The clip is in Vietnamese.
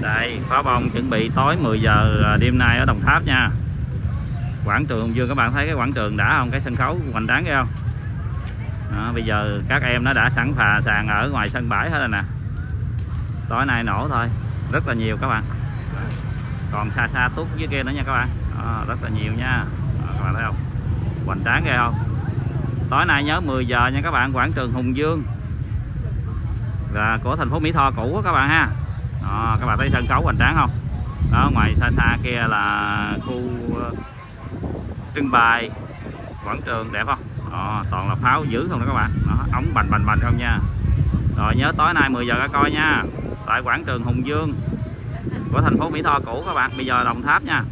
Đây, pháo bông chuẩn bị tối 10 giờ đêm nay ở Đồng Tháp nha. Quảng trường Hùng Dương, các bạn thấy cái quảng trường đã không? Cái sân khấu hoành tráng kia không? Đó, bây giờ các em nó đã sẵn sàng ở ngoài sân bãi hết rồi nè. Tối nay nổ thôi, rất là nhiều các bạn. Còn xa xa Tút dưới kia nữa nha các bạn. Đó, rất là nhiều nha. Đó, các bạn thấy không? Hoành tráng ghê không? Tối nay nhớ 10 giờ nha các bạn, quảng trường Hùng Dương là của thành phố Mỹ Tho cũ các bạn ha. Đó, các bạn thấy sân khấu hoành tráng không? Đó, ngoài xa xa kia là khu trưng bày, quảng trường đẹp không? Đó, toàn là pháo dữ không đó các bạn. Đó, ống bành bành bành không nha. Rồi nhớ tối nay 10 giờ ra coi nha, tại quảng trường Hùng Dương của thành phố Mỹ Tho cũ các bạn, bây giờ Đồng Tháp nha.